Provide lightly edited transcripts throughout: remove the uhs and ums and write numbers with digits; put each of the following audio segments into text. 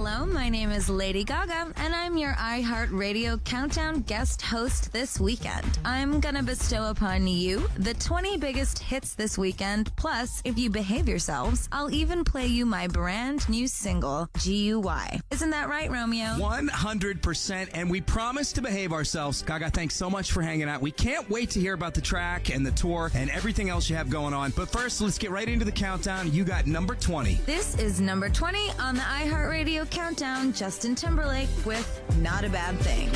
Hello, my name is Lady Gaga, and I'm your Iheartradio Countdown guest host this weekend. I'm gonna bestow upon you the 20 biggest hits this weekend, plus, if you behave yourselves, I'll even play you my brand new single, G.U.Y. Isn't that right, Romeo? 100%, and we promise to behave ourselves. Gaga, thanks so much for hanging out. We can't wait to hear about the track and the tour and everything else you have going on. But first, let's get right into the countdown. You got number 20. This is number 20 on the Iheartradio Countdown, Justin Timberlake with Not a Bad Thing.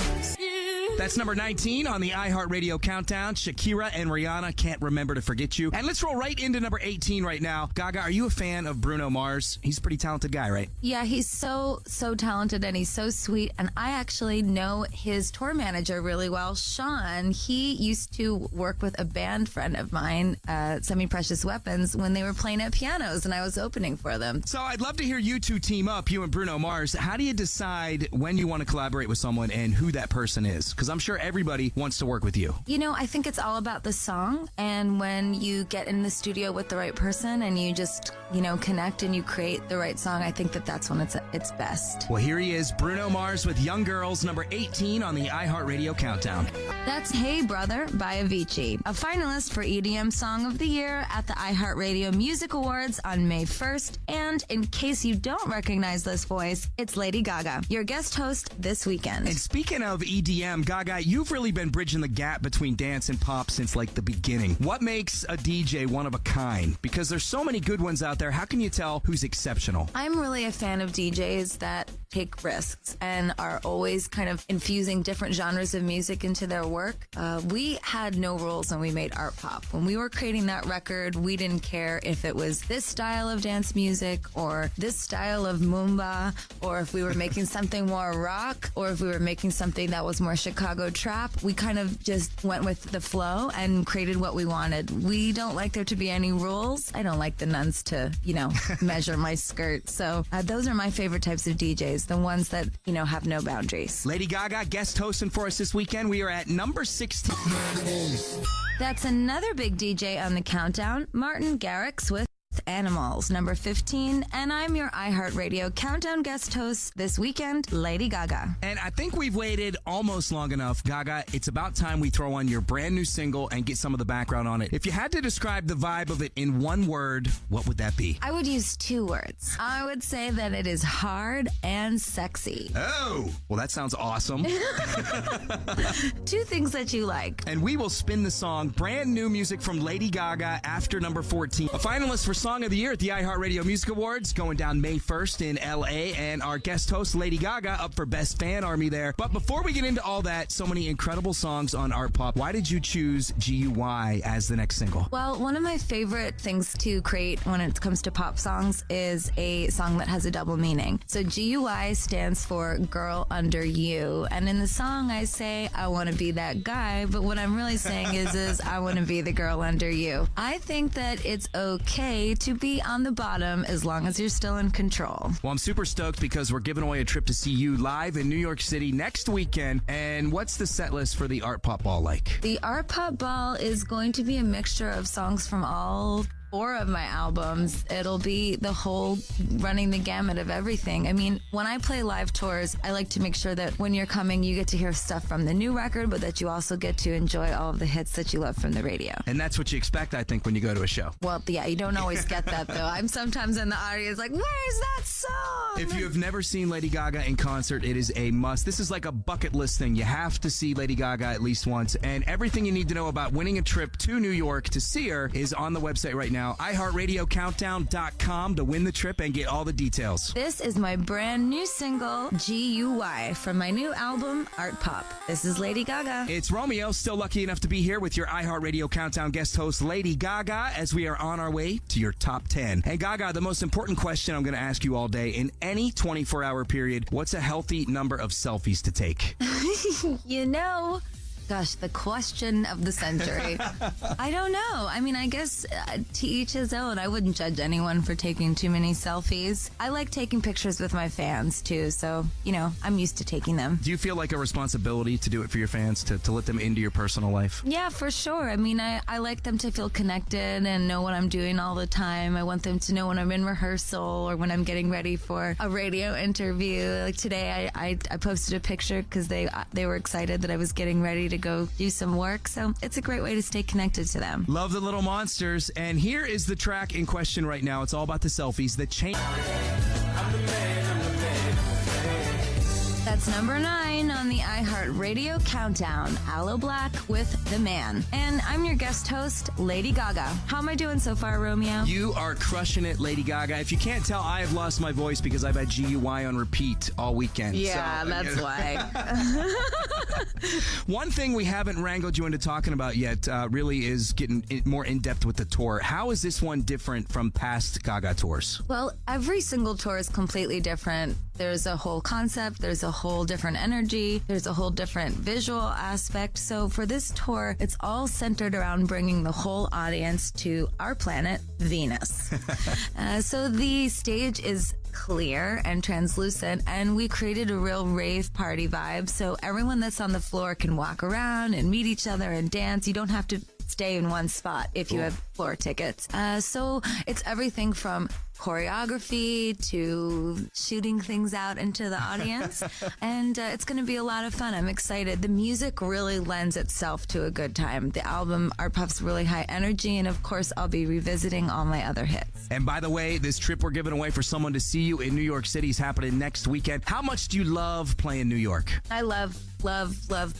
That's number 19 on the iHeartRadio Countdown. Shakira and Rihanna, Can't Remember to Forget You. And let's roll right into number 18 right now. Gaga, are you a fan of Bruno Mars? He's a pretty talented guy, right? Yeah, he's so talented and he's so sweet. And I actually know his tour manager really well, Sean. He used to work with a band friend of mine, Semi-Precious Weapons, when they were playing at pianos and I was opening for them. So I'd love to hear you two team up, you and Bruno Mars. How do you decide when you want to collaborate with someone and who that person is? Because I'm sure everybody wants to work with you. You know, I think it's all about the song. And when you get in the studio with the right person and you just, connect and you create the right song, I think that's when it's best. Well, here he is, Bruno Mars with Young Girls, number 18 on the iHeartRadio Countdown. That's Hey Brother by Avicii, a finalist for EDM Song of the Year at the iHeartRadio Music Awards on May 1st. And in case you don't recognize this voice, it's Lady Gaga, your guest host this weekend. And speaking of EDM, Gaga, you've really been bridging the gap between dance and pop since the beginning. What makes a DJ one of a kind? Because there's so many good ones out there. How can you tell who's exceptional? I'm really a fan of DJs that take risks and are always kind of infusing different genres of music into their work. We had no rules when we made art pop. When we were creating that record, we didn't care if it was this style of dance music or this style of Moomba, or if we were making something more rock, or if we were making something that was more Chicago trap. We kind of just went with the flow and created what we wanted. We don't like there to be any rules. I don't like the nuns to, measure my skirt. So those are my favorite types of DJs, the ones that, have no boundaries. Lady Gaga, guest hosting for us this weekend. We are at number 16. That's another big DJ on the countdown, Martin Garrix with Animals, number 15, and I'm your iHeartRadio Countdown guest host this weekend, Lady Gaga. And I think we've waited almost long enough, Gaga. It's about time we throw on your brand new single and get some of the background on it. If you had to describe the vibe of it in one word, what would that be? I would use two words. I would say that it is hard and sexy. Oh, well, that sounds awesome. Two things that you like. And we will spin the song, brand new music from Lady Gaga after number 14. A finalist for Song of the Year at the iHeartRadio Music Awards going down May 1st in LA, and our guest host Lady Gaga up for Best Fan Army there. But before we get into all that, so many incredible songs on Art Pop, why did you choose G.U.Y. as the next single? Well, one of my favorite things to create when it comes to pop songs is a song that has a double meaning. So G.U.Y. stands for Girl Under You, and in the song I say I want to be that guy, but what I'm really saying is I want to be the girl under you. I think that it's okay to be on the bottom as long as you're still in control. Well, I'm super stoked because we're giving away a trip to see you live in New York City next weekend. And what's the set list for the Art Pop Ball like? The Art Pop Ball is going to be a mixture of songs from all 4 of my albums. It'll be the whole running the gamut of everything. I mean, when I play live tours, I like to make sure that when you're coming, you get to hear stuff from the new record, but that you also get to enjoy all of the hits that you love from the radio. And that's what you expect, I think, when you go to a show. Well, yeah, you don't always get that, though. I'm sometimes in the audience like, where's that song? If you have never seen Lady Gaga in concert, it is a must. This is like a bucket list thing. You have to see Lady Gaga at least once. And everything you need to know about winning a trip to New York to see her is on the website right now, iHeartRadioCountdown.com, to win the trip and get all the details. This is my brand new single, G.U.Y, from my new album, Art Pop. This is Lady Gaga. It's Romeo, still lucky enough to be here with your iHeartRadio Countdown guest host, Lady Gaga, as we are on our way to your top 10. Hey, Gaga, the most important question I'm going to ask you all day, in any 24-hour period, what's a healthy number of selfies to take? Gosh, the question of the century. I don't know. I mean, I guess to each his own. I wouldn't judge anyone for taking too many selfies. I like taking pictures with my fans, too. So, I'm used to taking them. Do you feel like a responsibility to do it for your fans, to let them into your personal life? Yeah, for sure. I mean, I like them to feel connected and know what I'm doing all the time. I want them to know when I'm in rehearsal or when I'm getting ready for a radio interview. Like today, I posted a picture because they were excited that I was getting ready to go do some work. So it's a great way to stay connected to them. Love the little monsters. And here is the track in question right now. It's all about the selfies. The change. That's number 9 on the Iheartradio Countdown, Aloe Black with The Man. And I'm your guest host, Lady Gaga. How am I doing so far, Romeo? You are crushing it, Lady Gaga. If you can't tell, I have lost my voice because I've had G.U.Y on repeat all weekend. Yeah, so, that's why. One thing we haven't wrangled you into talking about yet really is getting more in-depth with the tour. How is this one different from past Gaga tours? Well, every single tour is completely different. There's a whole concept. There's a whole different energy. There's a whole different visual aspect. So for this tour, it's all centered around bringing the whole audience to our planet, Venus. So the stage is clear and translucent, and we created a real rave party vibe. So everyone that's on the floor can walk around and meet each other and dance. You don't have to stay in one spot if you have floor tickets. So it's everything from choreography to shooting things out into the audience. And it's going to be a lot of fun. I'm excited. The music really lends itself to a good time. The album, Art Pop's really high energy. And of course, I'll be revisiting all my other hits. And by the way, this trip we're giving away for someone to see you in New York City is happening next weekend. How much do you love playing New York? I love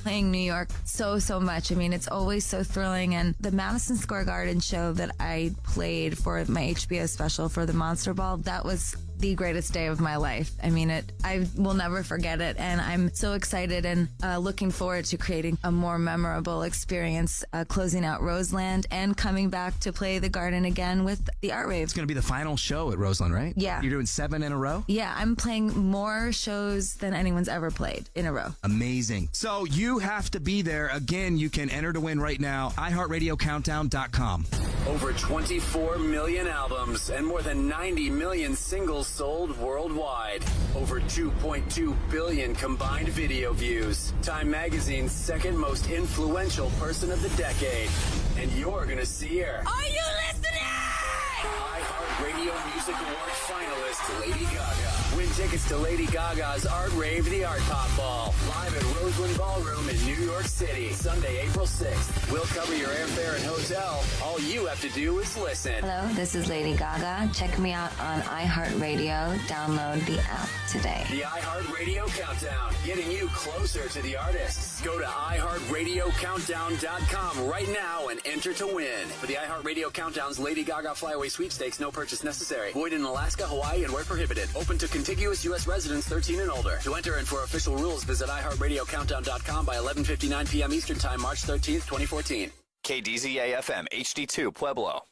playing New York so much. I mean, it's always so thrilling. And the Madison Square Garden show that I played for my HBO special for the Monster Ball, that was the greatest day of my life. I mean, I will never forget it. And I'm so excited and looking forward to creating a more memorable experience, closing out Roseland and coming back to play the Garden again with the Art Rave. It's going to be the final show at Roseland, right? Yeah. You're doing 7 in a row? Yeah, I'm playing more shows than anyone's ever played in a row. Amazing. So you have to be there. Again, you can enter to win right now. iHeartRadioCountdown.com. Over 24 million albums and more than 90 million singles sold worldwide. Over 2.2 billion combined video views. Time Magazine's second most influential person of the decade. And you're gonna see her. Are you listening? iHeartRadio Music Award finalist Lady Gaga. Win tickets to Lady Gaga's Art Rave, the Art Pop Ball, live at Roseland Ballroom in New York City, Sunday, April 6th. We'll cover your airfare and hotel. All you have to do is listen. Hello, this is Lady Gaga. Check me out on iHeartRadio. Download the app today. The iHeartRadio Countdown, getting you closer to the artists. Go to iHeartRadioCountdown.com right now and enter to win. For the iHeartRadio Countdown's Lady Gaga Flyaway Sweepstakes, no purchase necessary. Void in Alaska, Hawaii, and where prohibited. Open to contiguous U.S. residents 13 and older. To enter and for official rules, visit iHeartRadioCountdown.com by 11:59 p.m. Eastern Time, March 13th, 2014. KDZA-FM, HD2, Pueblo.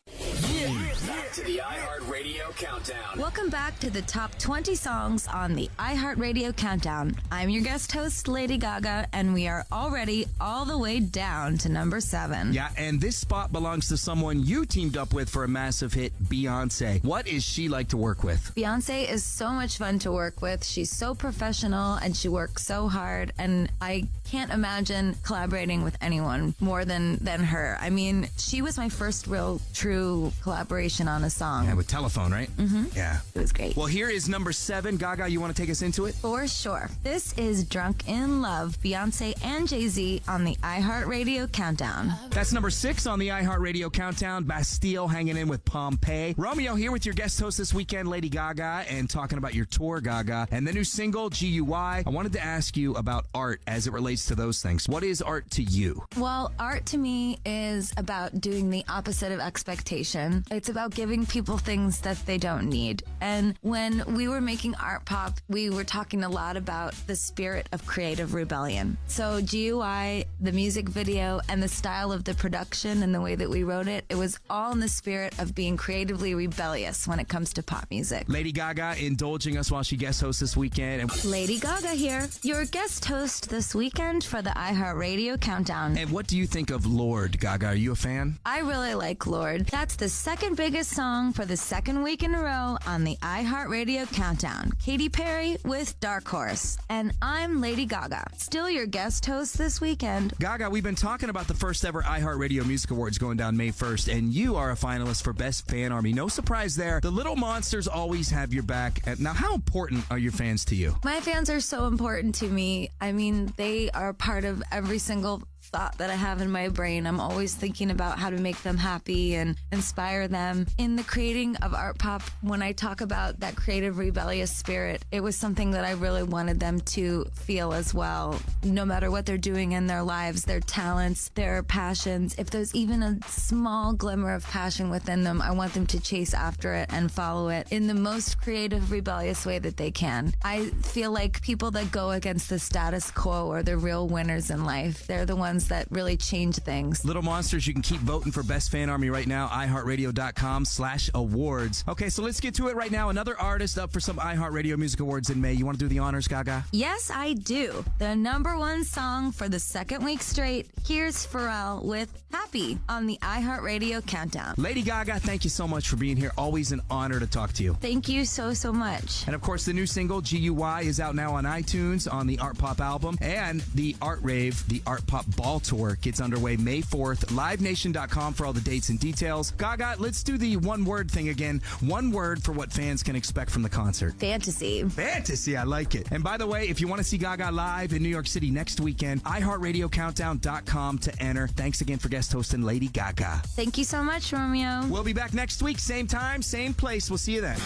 Back to the iHeartRadio Countdown. Welcome back to the top 20 songs on the iHeartRadio Countdown. I'm your guest host, Lady Gaga, and we are already all the way down to number 7. Yeah, and this spot belongs to someone you teamed up with for a massive hit, Beyonce. What is she like to work with? Beyonce is so much fun to work with. She's so professional and she works so hard, and I can't imagine collaborating with anyone more than her. I mean, she was my first real true collaboration on a song. Yeah, with Telephone, right? Mm-hmm. Yeah. It was great. Well, here is number 7. Gaga, you want to take us into it? For sure. This is Drunk in Love, Beyonce and Jay-Z on the iHeartRadio Countdown. That's number 6 on the iHeartRadio Countdown. Bastille hanging in with Pompeii. Romeo here with your guest host this weekend, Lady Gaga, and talking about your tour, Gaga, and the new single, G.U.Y. I wanted to ask you about art as it relates to those things. What is art to you? Well, art to me is about doing the opposite of expectation. It's about giving giving people things that they don't need. And when we were making art pop, we were talking a lot about the spirit of creative rebellion. So G.U.Y, the music video, and the style of the production and the way that we wrote it, it was all in the spirit of being creatively rebellious when it comes to pop music. Lady Gaga indulging us while she guest hosts this weekend. Lady Gaga here, your guest host this weekend for the iHeartRadio Countdown. And what do you think of Lord, Gaga? Are you a fan? I really like Lord. That's the second biggest song for the second week in a row on the iHeartRadio Countdown. Katy Perry with Dark Horse. And I'm Lady Gaga, still your guest host this weekend. Gaga, we've been talking about the first ever iHeartRadio Music Awards going down May 1st, and you are a finalist for Best Fan Army. No surprise there. The Little Monsters always have your back. Now, how important are your fans to you? My fans are so important to me. I mean, they are part of every single thought that I have in my brain. I'm always thinking about how to make them happy and inspire them. In the creating of art pop, when I talk about that creative rebellious spirit, it was something that I really wanted them to feel as well. No matter what they're doing in their lives, their talents, their passions, if there's even a small glimmer of passion within them, I want them to chase after it and follow it in the most creative, rebellious way that they can. I feel like people that go against the status quo are the real winners in life. They're the ones that really change things. Little Monsters, you can keep voting for Best Fan Army right now, iHeartRadio.com/awards. Okay, so let's get to it right now. Another artist up for some iHeartRadio Music Awards in May. You want to do the honors, Gaga? Yes, I do. The #1 song for the second week straight. Here's Pharrell with Happy on the iHeartRadio Countdown. Lady Gaga, thank you so much for being here. Always an honor to talk to you. Thank you so much. And of course, the new single, G.U.Y, is out now on iTunes on the Art Pop album. And the Art Rave, the Art Pop Ball Tour gets underway May 4th. LiveNation.com for all the dates and details. Gaga, let's do the one word thing again. One word for what fans can expect from the concert. Fantasy. Fantasy, I like it. And by the way, if you want to see Gaga live in New York City next weekend, iHeartRadioCountdown.com to enter. Thanks again for guest hosting Lady Gaga. Thank you so much, Romeo. We'll be back next week, same time, same place. We'll see you then.